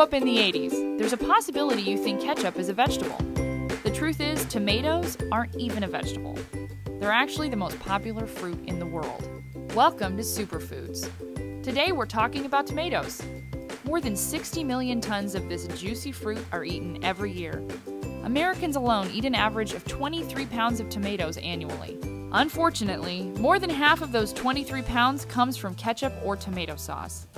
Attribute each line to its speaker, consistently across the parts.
Speaker 1: up in the 80s, there's a possibility you think ketchup is a vegetable. The truth is, tomatoes aren't even a vegetable. They're actually the most popular fruit in the world. Welcome to Superfoods. Today we're talking about tomatoes. More than 60 million tons of this juicy fruit are eaten every year. Americans alone eat an average of 23 pounds of tomatoes annually. Unfortunately, more than half of those 23 pounds comes from ketchup or tomato sauce.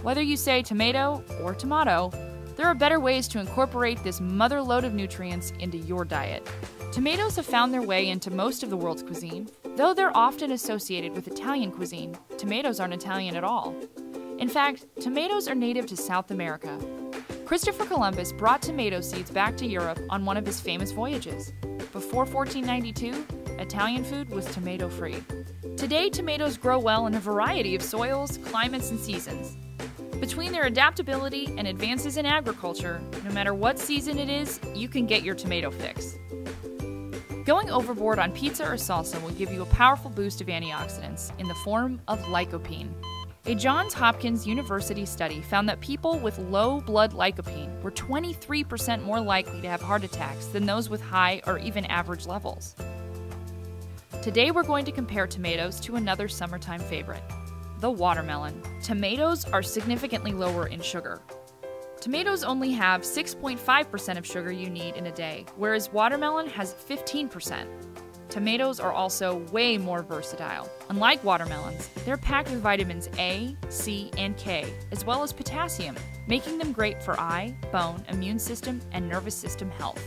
Speaker 1: Whether you say tomato or tomato, there are better ways to incorporate this mother lode of nutrients into your diet. Tomatoes have found their way into most of the world's cuisine. Though they're often associated with Italian cuisine, tomatoes aren't Italian at all. In fact, tomatoes are native to South America. Christopher Columbus brought tomato seeds back to Europe on one of his famous voyages. Before 1492, Italian food was tomato-free. Today, tomatoes grow well in a variety of soils, climates, and seasons. Between their adaptability and advances in agriculture, no matter what season it is, you can get your tomato fix. Going overboard on pizza or salsa will give you a powerful boost of antioxidants in the form of lycopene. A Johns Hopkins University study found that people with low blood lycopene were 23% more likely to have heart attacks than those with high or even average levels. Today we're going to compare tomatoes to another summertime favorite, the watermelon. Tomatoes are significantly lower in sugar. Tomatoes only have 6.5% of sugar you need in a day, whereas watermelon has 15%. Tomatoes are also way more versatile. Unlike watermelons, they're packed with vitamins A, C, and K, as well as potassium, making them great for eye, bone, immune system, and nervous system health.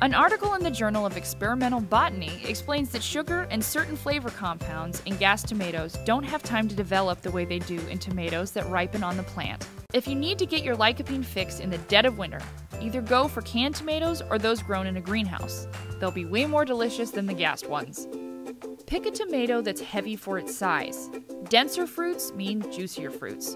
Speaker 1: An article in the Journal of Experimental Botany explains that sugar and certain flavor compounds in gas tomatoes don't have time to develop the way they do in tomatoes that ripen on the plant. If you need to get your lycopene fix in the dead of winter, either go for canned tomatoes or those grown in a greenhouse. They'll be way more delicious than the gassed ones. Pick a tomato that's heavy for its size. Denser fruits mean juicier fruits.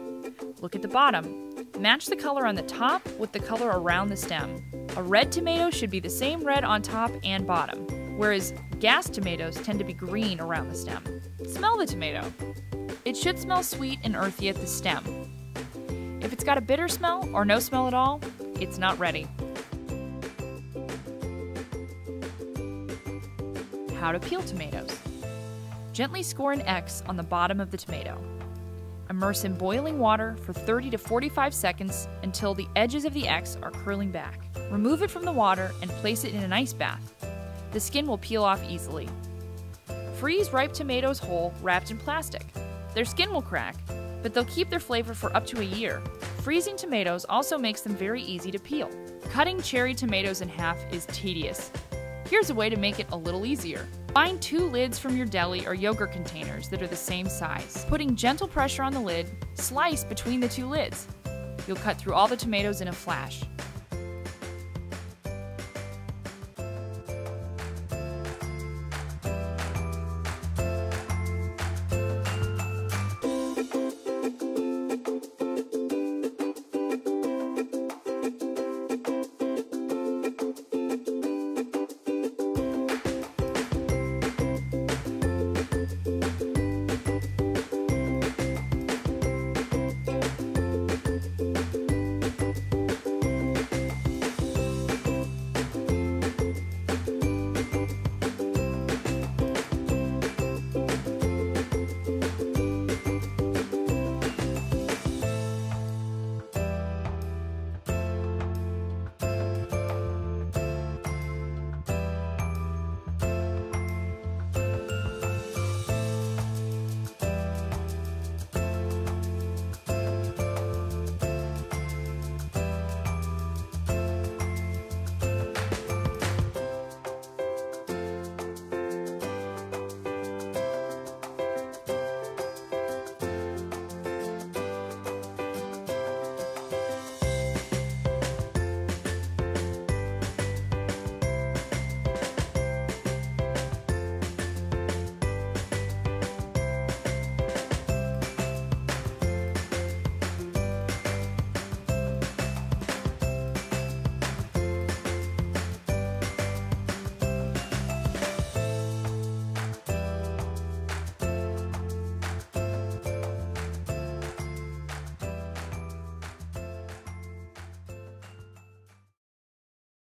Speaker 1: Look at the bottom. Match the color on the top with the color around the stem. A red tomato should be the same red on top and bottom, whereas gassed tomatoes tend to be green around the stem. Smell the tomato. It should smell sweet and earthy at the stem. If it's got a bitter smell or no smell at all, it's not ready. How to peel tomatoes. Gently score an X on the bottom of the tomato. Immerse in boiling water for 30 to 45 seconds until the edges of the X are curling back. Remove it from the water and place it in an ice bath. The skin will peel off easily. Freeze ripe tomatoes whole, wrapped in plastic. Their skin will crack, but they'll keep their flavor for up to a year. Freezing tomatoes also makes them very easy to peel. Cutting cherry tomatoes in half is tedious. Here's a way to make it a little easier. Find 2 lids from your deli or yogurt containers that are the same size. Putting gentle pressure on the lid, slice between the 2 lids. You'll cut through all the tomatoes in a flash.